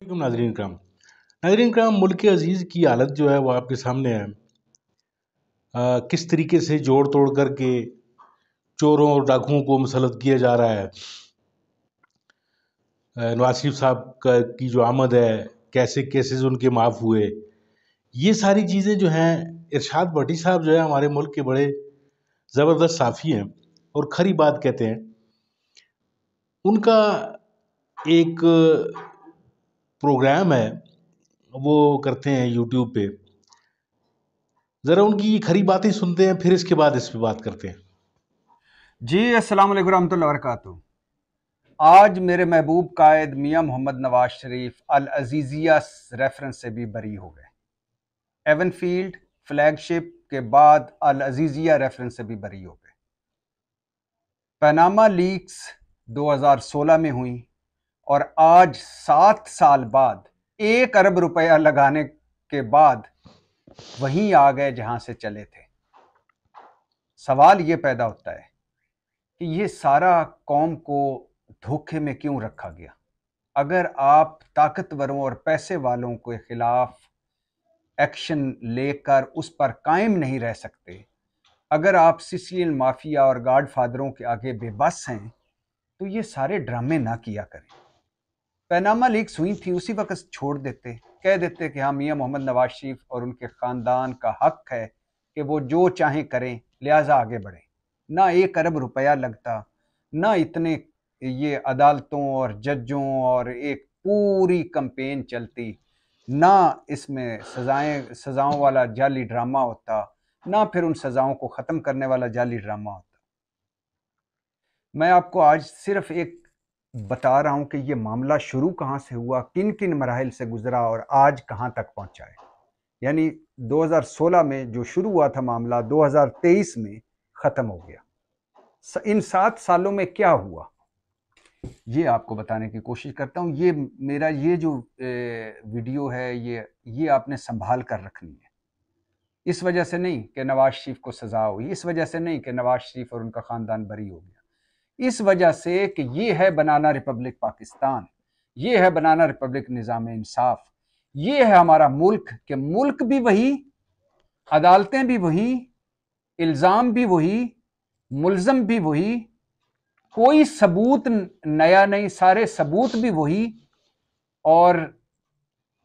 नाजरीन कराम मुल्क अजीज़ की हालत जो है वो आपके सामने है। किस तरीके से जोड़ तोड़ करके चोरों और डाकुओं को मुसल्लत किया जा रहा है। नवाज शरीफ साहब की जो आमद है, कैसे केसेस उनके माफ़ हुए, ये सारी चीज़ें जो हैं, इरशाद भट्टी साहब जो है हमारे मुल्क के बड़े ज़बरदस्त साफ़ी हैं और खरी बात कहते हैं। उनका एक प्रोग्राम है, वो करते हैं यूट्यूब पे। ज़रा उनकी खरी बातें सुनते हैं, फिर इसके बाद इस पे बात करते हैं। जी अस्सलाम वालेकुम रहमतुल्लाहि व बरकातुहू। आज मेरे महबूब कायद मियां मोहम्मद नवाज शरीफ अल अजीजिया रेफरेंस से भी बरी हो गए। एवनफील्ड फ्लैगशिप के बाद अल अजीजिया रेफरेंस से भी बरी हो गए। पनामा लीक्स 2016 में हुई और आज 7 साल बाद 1 अरब रुपया लगाने के बाद वहीं आ गए जहां से चले थे। सवाल ये पैदा होता है कि ये सारा कौम को धोखे में क्यों रखा गया। अगर आप ताकतवरों और पैसे वालों के खिलाफ एक्शन लेकर उस पर कायम नहीं रह सकते, अगर आप सिसिलियन माफिया और गॉडफादरों के आगे बेबस हैं, तो ये सारे ड्रामे ना किया करें। पनामा लीक्स हुई थी, उसी वक्त छोड़ देते, कह देते कि हाँ मियां मोहम्मद नवाज शरीफ और उनके ख़ानदान का हक है कि वो जो चाहें करें, लिहाजा आगे बढ़े। ना 1 अरब रुपया लगता, ना इतने ये अदालतों और जजों और एक पूरी कंपेन चलती, ना इसमें सजाओं वाला जाली ड्रामा होता, ना फिर उन सजाओं को ख़त्म करने वाला जाली ड्रामा होता। मैं आपको आज सिर्फ एक बता रहा हूं कि ये मामला शुरू कहां से हुआ, किन किन मराहिल से गुजरा और आज कहां तक पहुंचा है। यानी 2016 में जो शुरू हुआ था मामला, 2023 में ख़त्म हो गया। इन 7 सालों में क्या हुआ, ये आपको बताने की कोशिश करता हूँ। ये मेरा ये जो वीडियो है, ये आपने संभाल कर रखनी है। इस वजह से नहीं कि नवाज शरीफ को सजा हुई, इस वजह से नहीं कि नवाज शरीफ और उनका ख़ानदान बरी हो गया, इस वजह से कि ये है बनाना रिपब्लिक पाकिस्तान, ये है बनाना रिपब्लिक निज़ाम इंसाफ, ये है हमारा मुल्क कि मुल्क भी वही, अदालतें भी वही, इल्ज़ाम भी वही, मुल्ज़म भी वही, कोई सबूत नया नहीं, सारे सबूत भी वही, और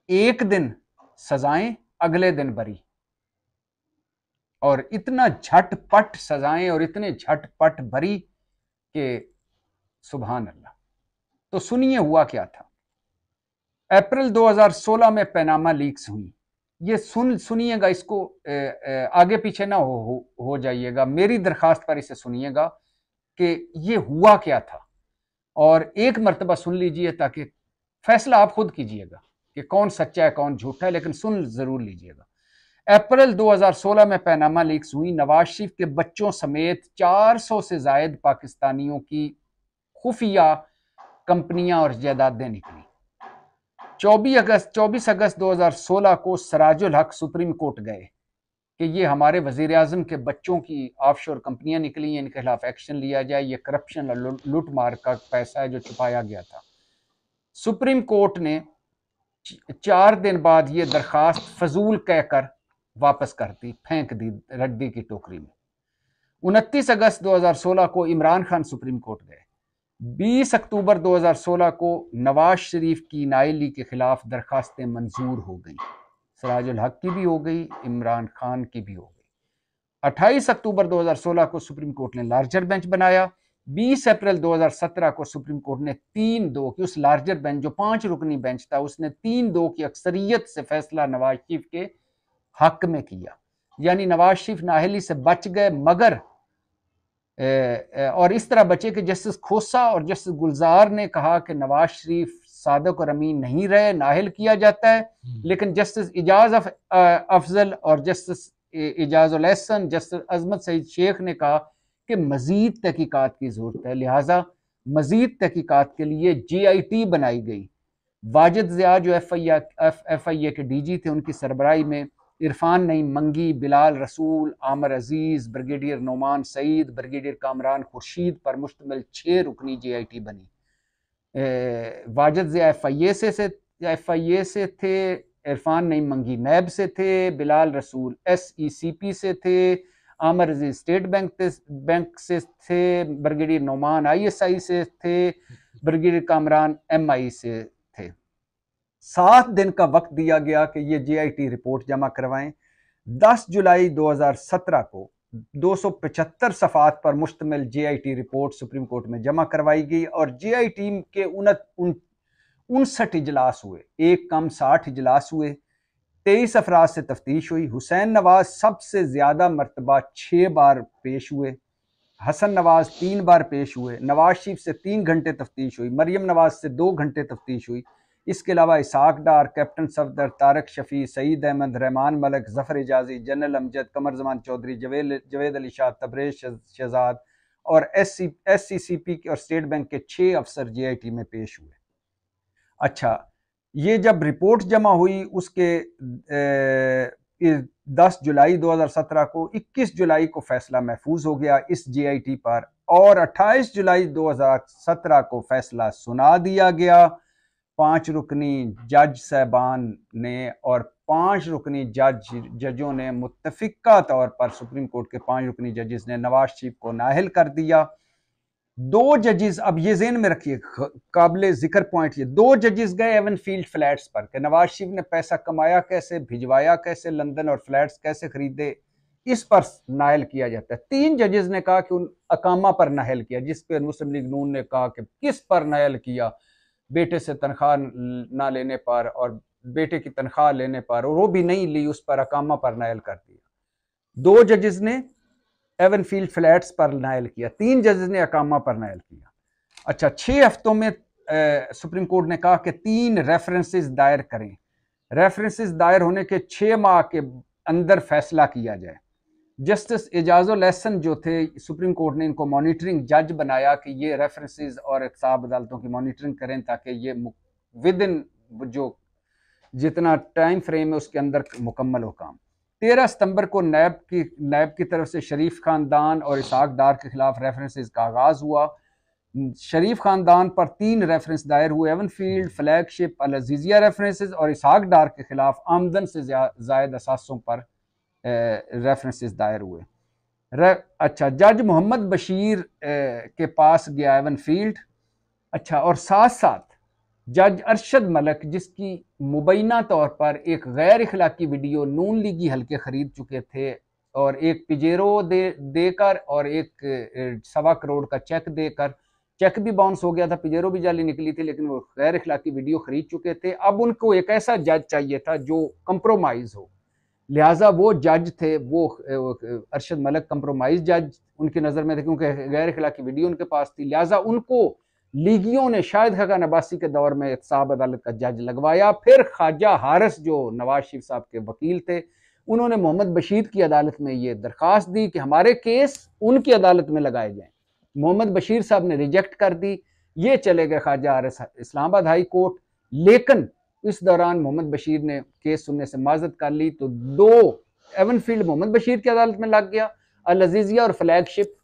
एक दिन सजाएं, अगले दिन बरी। और इतना झटपट सजाएं और इतने झटपट बरी कि सुभान अल्लाह। तो सुनिए हुआ क्या था। अप्रैल 2016 में पनामा लीक्स हुई। ये सुनिएगा, इसको आगे पीछे ना हो जाइएगा, मेरी दरखास्त पर इसे सुनिएगा कि ये हुआ क्या था, और एक मर्तबा सुन लीजिए ताकि फैसला आप खुद कीजिएगा कि कौन सच्चा है कौन झूठा है, लेकिन सुन जरूर लीजिएगा। अप्रैल 2016 में पनामा लीक्स हुई। नवाज शरीफ के बच्चों समेत 400 से जायद पाकिस्तानियों की खुफिया कंपनियां और जायदादें निकली। 24 अगस्त 2016 को सराजुल हक सुप्रीम कोर्ट गए कि ये हमारे वजीर आजम के बच्चों की ऑफशोर कंपनियां निकली हैं, इनके खिलाफ एक्शन लिया जाए, ये करप्शन और लूट मार का पैसा है जो छुपाया गया था। सुप्रीम कोर्ट ने 4 दिन बाद ये दरखास्त फजूल कहकर वापस कर दी, फेंक दी रद्दी की टोकरी में। 29 अगस्त 2016 को इमरान खान सुप्रीम कोर्ट गए। 20 अक्टूबर 2016 को नवाज शरीफ की नाअहली के खिलाफ दरखास्तें मंजूर हो गई, सराजुल हक की भी हो गई, इमरान खान की भी हो गई। 28 अक्टूबर 2016 को सुप्रीम कोर्ट ने लार्जर बेंच बनाया। 20 अप्रैल 2017 को सुप्रीम कोर्ट ने 3-2 की, उस लार्जर बेंच जो 5 रुकनी बेंच था, उसने 3-2 की अक्सरियत से फैसला नवाज शरीफ के हक में किया। यानी नवाज शरीफ नाअहली से बच गए, मगर और इस तरह बचे कि जस्टिस खोसा और जस्टिस गुलजार ने कहा कि नवाज शरीफ सादक और अमीन नहीं रहे, नाअहल किया जाता है, लेकिन जस्टिस इजाज अफजल और जस्टिस इजाजुल एहसन, जस्टिस अजमत सईद शेख ने कहा कि मजीद तहकीकात की जरूरत है, लिहाजा मजीद तहकीकात के लिए JIT बनाई गई। वाजिद ज़िया जो FIA के DG थे, उनकी सरबराही में इरफान नईम मंगी, बिलाल रसूल, आमर अजीज, ब्रिगेडियर नोमान सईद, ब्रिगेडियर कामरान खुर्शीद पर मुश्तमिल 6 रुकनी JIT बनी। वाजिद ज़िया FIA से FIA से थे, इरफान नईम मंगी नैब से थे, बिलाल रसूल SECP से थे, आमर अजीज स्टेट बैंक से थे, ब्रिगेडियर नोमान ISI से थे, ब्रिगेडियर कामरान MI से थे। 7 दिन का वक्त दिया गया कि ये JIT रिपोर्ट जमा करवाएं। 10 जुलाई 2017 को 275 सफ़ात पर मुश्तमिल JIT रिपोर्ट सुप्रीम कोर्ट में जमा करवाई गई और JIT के 59 इजलास हुए, एक कम 60 इजलास हुए। 23 अफराद से तफ्तीश हुई। हुसैन नवाज सबसे ज्यादा मरतबा 6 बार पेश हुए, हसन नवाज 3 बार पेश हुए, नवाज शरीफ से 3 घंटे तफ्तीश हुई, मरियम नवाज से 2 घंटे तफ्तीश हुई। इसके अलावा इसाक डार, कैप्टन सफदर, तारक शफी, सईद अहमद, रहमान मलिक, जफर एजाजी, जनरल अमजद, कमर जमान चौधरी, जवेद अली शाह, तबरेज शहजाद और SCCP और स्टेट बैंक के 6 अफसर JIT में पेश हुए। अच्छा, ये जब रिपोर्ट जमा हुई उसके 10 जुलाई 2017 को, 21 जुलाई को फैसला महफूज हो गया इस JIT पर और 28 जुलाई 2017 को फैसला सुना दिया गया 5 रुकनी जज साहबान ने और 5 रुकनी जजों ने मुत्तफिका तौर पर सुप्रीम कोर्ट के 5 रुकनी जजेस ने नवाज शरीफ को नाअहल कर दिया। 2 जजेस, अब ये ज़हन में रखिए, काबिल जिक्र पॉइंट, ये 2 जजेस गए एवनफील्ड फ्लैट्स पर कि नवाज शरीफ ने पैसा कमाया कैसे, भिजवाया कैसे लंदन और फ्लैट्स कैसे खरीदे, इस पर नाअहल किया जाता है। 3 जजेस ने कहा कि उन अकामा पर नाअहल किया, जिस पर मुस्लिम लीग नून ने कहा कि किस पर नाअहल किया, बेटे से तनख्वाह ना लेने पर और बेटे की तनख्वाह लेने पर, और वो भी नहीं ली, उस पर अकामा पर नाअहल कर दिया। 2 जजेस ने एवनफील्ड फ्लैट्स पर नाअहल किया, 3 जजेस ने अकामा पर नाअहल किया। अच्छा, 6 हफ्तों में सुप्रीम कोर्ट ने कहा कि 3 रेफरेंसेस दायर करें। रेफरेंसेस दायर होने के 6 माह के अंदर फैसला किया जाए। जस्टिस एजाजुल एहसन जो थे, सुप्रीम कोर्ट ने इनको मॉनिटरिंग जज बनाया कि ये रेफरेंसेस और एहतसाब अदालतों की मॉनिटरिंग करें ताकि ये विद इन जो जितना टाइम फ्रेम है उसके अंदर मुकम्मल हो काम। 13 सितंबर को नैब की तरफ से शरीफ खानदान और इसाक डार के खिलाफ रेफरेंसेस का आगाज हुआ। शरीफ खानदान पर 3 रेफरेंस दायर हुए, एवनफील्ड, फ्लैगशिप, अल अजीजिया रेफरेंसेस और इसाक डार के खिलाफ आमदन से जायद असासों पर रेफरेंसेस दायर हुए। अच्छा, जज मोहम्मद बशीर के पास गया एवनफील्ड। अच्छा, और साथ साथ जज अरशद मलिक, जिसकी मुबैना तौर पर एक गैर इखलाकी वीडियो नून लीगी हल्के खरीद चुके थे और एक पिजेरो देकर और एक 1.25 करोड़ का चेक देकर, चेक भी बाउंस हो गया था, पिजेरो भी जाली निकली थी, लेकिन वो गैर इखलाकी वीडियो खरीद चुके थे। अब उनको एक ऐसा जज चाहिए था जो कंप्रोमाइज हो, लिहाजा वो जज थे, वो अरशद मलिक कंप्रोमाइज जज उनकी नज़र में थे क्योंकि गैर इखलाकी वीडियो उनके पास थी। लिहाजा उनको लीगियों ने शाहिद खान अब्बासी के दौर में एहतसाब अदालत का जज लगवाया। फिर ख्वाजा हारिस जो नवाज शरीफ साहब के वकील थे, उन्होंने मोहम्मद बशीर की अदालत में ये दरख्वास्त दी कि हमारे केस उनकी अदालत में लगाए जाएं। मोहम्मद बशीर साहब ने रिजेक्ट कर दी। ये चले गए ख्वाजा हारिस इस्लामाबाद हाई कोर्ट, लेकिन इस दौरान मोहम्मद बशीर ने केस सुनने से माजरत कर ली, तो 2 एवनफील्ड मोहम्मद बशीर की अदालत में लग गया, अल अजीजिया और फ्लैगशिप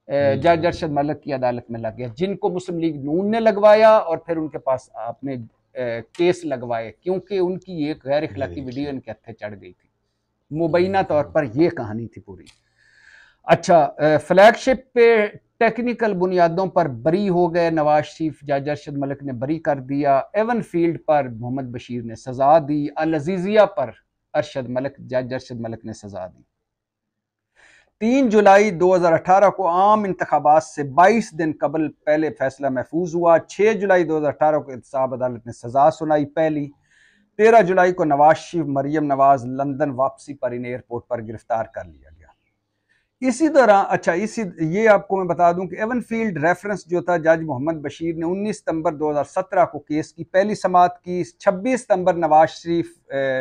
जज अरशद मलिक की अदालत में लग गया, जिनको मुस्लिम लीग नून ने लगवाया और फिर उनके पास अपने केस लगवाए क्योंकि उनकी एक गैर इखलाकी वीडियो इनके हत्थे चढ़ गई थी। मुबैना तौर पर यह कहानी थी पूरी। अच्छा, फ्लैगशिप पे टेक्निकल बुनियादों पर बरी हो गए नवाज शरीफ, जज अरशद मलिक ने बरी कर दिया। एवनफील्ड पर मोहम्मद बशीर ने सजा दी, अल अजीजिया पर जज अरशद मलिक ने सजा दी। 3 जुलाई 2018 को आम इंतखाबात से 22 दिन कबल पहले फैसला महफूज हुआ। 6 जुलाई 2018 को एहतसाब अदालत ने सजा सुनाई पहली। 13 जुलाई को नवाज शरीफ, मरियम नवाज लंदन वापसी पर इन एयरपोर्ट पर गिरफ्तार कर लिया गया। इसी दौरान, अच्छा, ये आपको मैं बता दूं कि एवनफील्ड रेफरेंस जो था, जज मोहम्मद बशीर ने 19 सितंबर 2017 को केस की पहली समाअत की। 26 सितंबर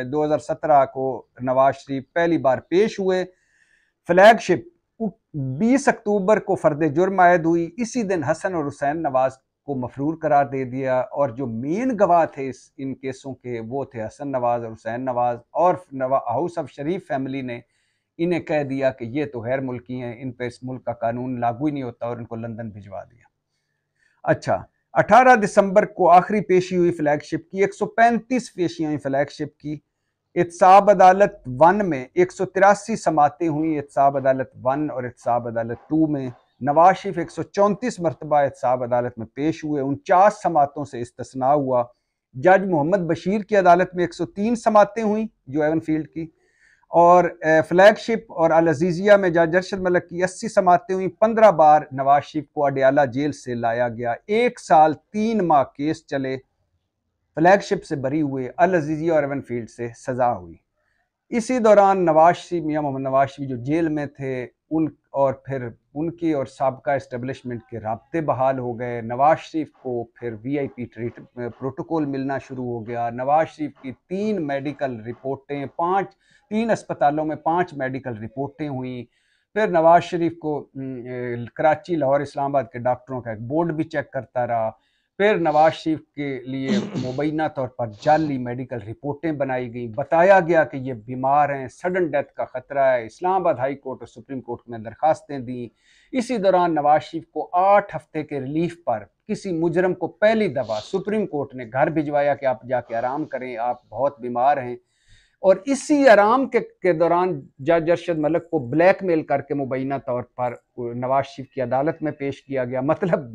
2017 को नवाज शरीफ पहली बार पेश हुए। फ्लैगशिप 20 अक्टूबर को फर्द जुर्म आयद हुई। इसी दिन हसन और हुसैन नवाज को मफरूर करार दे दिया और जो मेन गवाह थे इन केसों के वो थे हसन नवाज और हुसैन नवाज, और हाउस ऑफ शरीफ फैमिली ने इन्हें कह दिया कि ये तो गैर मुल्की हैं, इन पर इस मुल्क का कानून लागू ही नहीं होता और इनको लंदन भिजवा दिया। अच्छा, 18 दिसंबर को आखिरी पेशी हुई फ्लैगशिप की, 135 पेशियां हुई फ्लैगशिप की। एहतसाब अदालत 1 में 183 समातें हुई, एहतसाब अदालत 1 और एहतसाब अदालत 2 में। नवाज शरीफ 134 मरतबा एहतसाब अदालत में पेश हुए, 49 समातों से इस्तिस्ना हुआ। जज मोहम्मद बशीर की अदालत में 103 समातें हुई जो एवन फील्ड की, और फ्लैगशिप और अल अजीजिया में जज अरशद मलिक की 80 समातें हुई। 15 बार नवाज शरीफ को अडयाला जेल से लाया गया, 1 साल 3 माह केस चले, फ्लैगशिप से बरी हुए, अल अजीजिया और एवन फील्ड से सजा हुई। इसी दौरान नवाज शरीफ, मियां मोहम्मद नवाज शरीफ जो जेल में थे, उन और फिर उनकी और साबका इस्टेब्लिशमेंट के राब्ते बहाल हो गए। नवाज शरीफ को फिर VIP प्रोटोकॉल मिलना शुरू हो गया। नवाज शरीफ की 3 मेडिकल रिपोर्टें, 3 अस्पतालों में 5 मेडिकल रिपोर्टें हुई। फिर नवाज शरीफ को कराची, लाहौर, इस्लामाबाद के डॉक्टरों का एक बोर्ड भी चेक करता रहा। फिर नवाज शरीफ के लिए मुबैना तौर पर जाली मेडिकल रिपोर्टें बनाई गई, बताया गया कि ये बीमार हैं, सडन डेथ का खतरा है। इस्लामाबाद हाई कोर्ट और सुप्रीम कोर्ट में दरखास्तें दी। इसी दौरान नवाज शरीफ को 8 हफ्ते के रिलीफ पर किसी मुजरम को पहली दफा सुप्रीम कोर्ट ने घर भिजवाया कि आप जाके आराम करें, आप बहुत बीमार हैं। और इसी आराम के दौरान जज अरशद मलिक को ब्लैकमेल करके मुबैना तौर पर नवाज शरीफ की अदालत में पेश किया गया। मतलब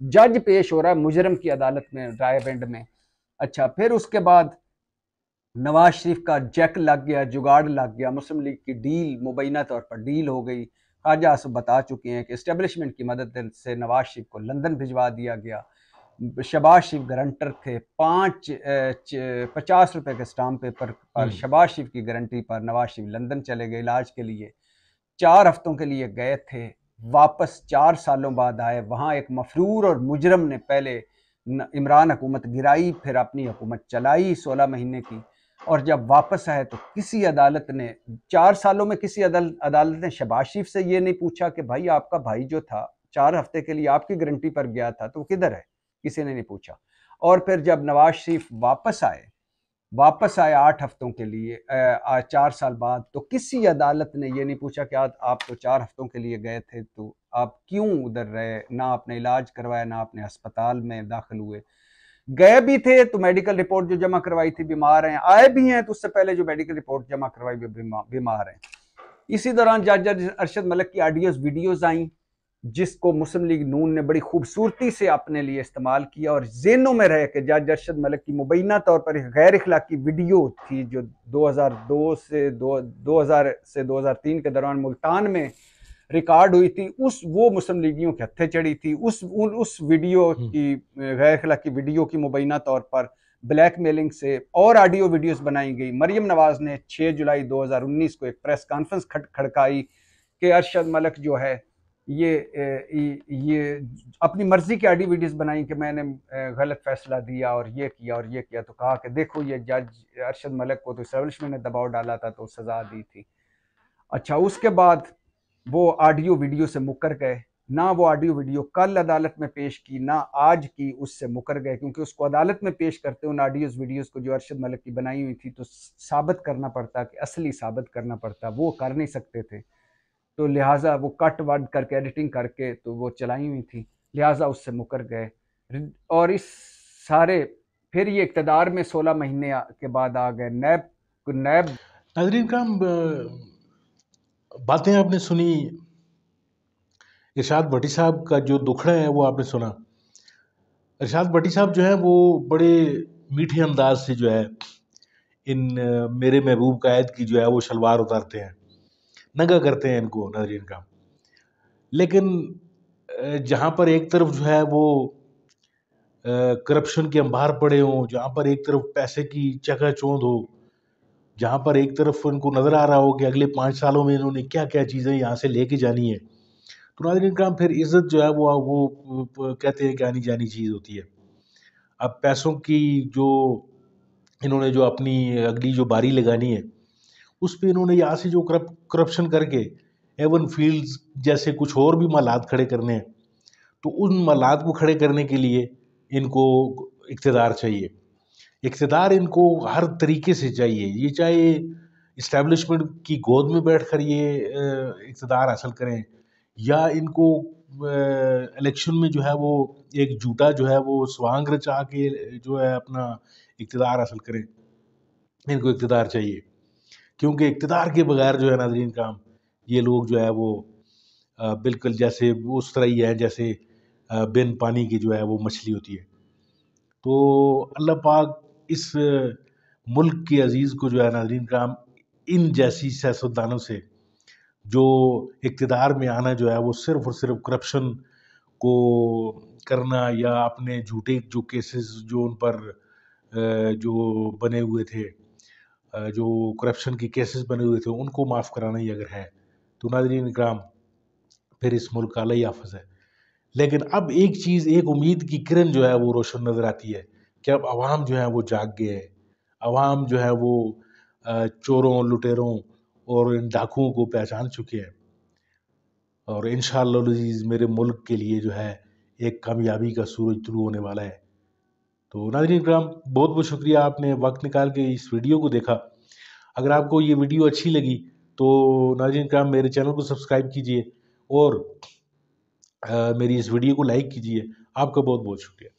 जज पेश हो रहा है मुजरम की अदालत में, रायबंद में। अच्छा, फिर उसके बाद नवाज शरीफ का जैक लग गया, जुगाड़ लग गया। मुस्लिम लीग की डील मुबैना तौर पर डील हो गई। ख्वाजा आसिफ बता चुके हैं कि इस्टेब्लिशमेंट की मदद से नवाज शरीफ को लंदन भिजवा दिया गया। शहबाज शरीफ गारंटर थे। 50 रुपए के स्टाम्प पेपर पर शहबाज शरीफ की गारंटी पर नवाज शरीफ लंदन चले गए इलाज के लिए। 4 हफ्तों के लिए गए थे, वापस 4 सालों बाद आए। वहाँ एक मफरूर और मुजरम ने पहले इमरान हुकूमत गिराई, फिर अपनी हुकूमत चलाई 16 महीने की। और जब वापस आए तो किसी अदालत ने 4 सालों में किसी अदालत ने शहबाज शरीफ से ये नहीं पूछा कि भाई आपका भाई जो था 4 हफ्ते के लिए आपकी गारंटी पर गया था तो किधर है, किसी ने नहीं पूछा। और फिर जब नवाज शरीफ वापस आए 8 हफ्तों के लिए 4 साल बाद, तो किसी अदालत ने ये नहीं पूछा कि आप तो 4 हफ्तों के लिए गए थे तो आप क्यों उधर रहे, ना आपने इलाज करवाया, ना आपने अस्पताल में दाखिल हुए। गए भी थे तो मेडिकल रिपोर्ट जो जमा करवाई थी बीमार हैं, आए भी हैं तो उससे पहले जो मेडिकल रिपोर्ट जमा करवाई बीमार हैं। इसी दौरान जज अरशद मलिक की ऑडियोज वीडियोज आई, जिसको मुस्लिम लीग नून ने बड़ी खूबसूरती से अपने लिए इस्तेमाल किया और ज़हनों में रह के जज अरशद मलिक की मुबैना तौर पर एक गैर इखलाकी वीडियो थी जो 2002 से 2003 के दौरान मुल्तान में रिकॉर्ड हुई थी। वो मुस्लिम लीगियों के हत्थे चढ़ी थी। उस वीडियो की, गैर इखलाकी वीडियो की मुबैना तौर पर ब्लैकमेलिंग से और ऑडियो वीडियोस बनाई गई। मरियम नवाज ने 6 जुलाई 2019 को एक प्रेस कॉन्फ्रेंस खड़काई कि अरशद मलिक जो है ये अपनी मर्जी की ऑडियो वीडियोस बनाई कि मैंने गलत फैसला दिया और ये किया। तो कहा कि देखो ये जज अरशद मलिक को तो एस्टेब्लिशमेंट ने दबाव डाला था तो सजा दी थी। अच्छा, उसके बाद वो ऑडियो वीडियो से मुकर गए। ना वो ऑडियो वीडियो कल अदालत में पेश की, ना आज की, उससे मुकर गए क्योंकि उसको अदालत में पेश करते उन ऑडियोज वीडियोस को जो अरशद मलिक की बनाई हुई थी तो साबित करना पड़ता, कि असली साबित करना पड़ता, वो कर नहीं सकते थे। तो लिहाजा वो कट वर्ड करके एडिटिंग करके तो वो चलाई हुई थी, लिहाजा उससे मुकर गए। और इस सारे फिर ये इक़्तिदार में 16 महीने के बाद आ गए। नैब नाज़रीन काम बातें आपने सुनी, इरशाद भट्टी साहब का जो दुखड़ा है वो आपने सुना। इरशाद भट्टी साहब जो है वो बड़े मीठे अंदाज से जो है इन मेरे महबूब कायद की जो है वो शलवार उतारते हैं, नंगा करते हैं इनको नाज़रीन का। लेकिन जहाँ पर एक तरफ जो है वो करप्शन के अंबार पड़े हों, जहाँ पर एक तरफ पैसे की चकाचौंध हो, जहाँ पर एक तरफ उनको नज़र आ रहा हो कि अगले 5 सालों में इन्होंने क्या क्या चीज़ें यहाँ से लेके जानी है, तो नाज़रीन काम फिर इज़्ज़त जो है वो कहते हैं कि आनी जानी चीज़ होती है। अब पैसों की जो इन्होंने जो अपनी अगली जो बारी लगानी है उस पे इन्होंने यहाँ से जो करप्शन करके एवन फील्ड्स जैसे कुछ और भी मालात खड़े करने हैं, तो उन मालात को खड़े करने के लिए इनको इक़्तिदार चाहिए। इक़्तिदार इनको हर तरीके से चाहिए। ये चाहे इस्टेब्लिशमेंट की गोद में बैठकर ये इक़्तिदार हासिल करें, या इनको इलेक्शन में जो है वो एक झूठा जो है वो स्वांग रचा के जो है अपना इक़्तिदार हासिल करें। इनको इक़्तिदार चाहिए, क्योंकि इक़्तिदार के बगैर जो है नाज़रीन किराम, ये लोग जो है वो बिल्कुल जैसे उस तरह ही है जैसे बिन पानी की जो है वो मछली होती है। तो अल्लाह पाक इस मुल्क के अज़ीज़ को जो है नाज़रीन किराम, इन जैसी सियासतदानों से जो इक़्तिदार में आना जो है वो सिर्फ़ और सिर्फ़ करप्शन को करना या अपने झूठे जो केसेस जो उन पर जो बने हुए थे, जो करप्शन के केसेस बने हुए थे उनको माफ़ कराना ही अगर है तो नाज़रीन इकराम फिर इस मुल्क का अल्लाह ही हाफ़िज़ है। लेकिन अब एक चीज़, एक उम्मीद की किरण जो है वो रोशन नज़र आती है कि अब अवाम जो है वो जाग गए हैं। अवाम जो है वो चोरों, लुटेरों और इन डाकुओं को पहचान चुके हैं और इंशाअल्लाह अज़ीज़ मेरे मुल्क के लिए जो है एक कामयाबी का सूरज तुलू होने वाला है। तो नाज़रीन इकराम, बहुत-बहुत शुक्रिया आपने वक़्त निकाल के इस वीडियो को देखा। अगर आपको ये वीडियो अच्छी लगी तो नाज़रीन इकराम मेरे चैनल को सब्सक्राइब कीजिए और मेरी इस वीडियो को लाइक कीजिए। आपका बहुत-बहुत शुक्रिया।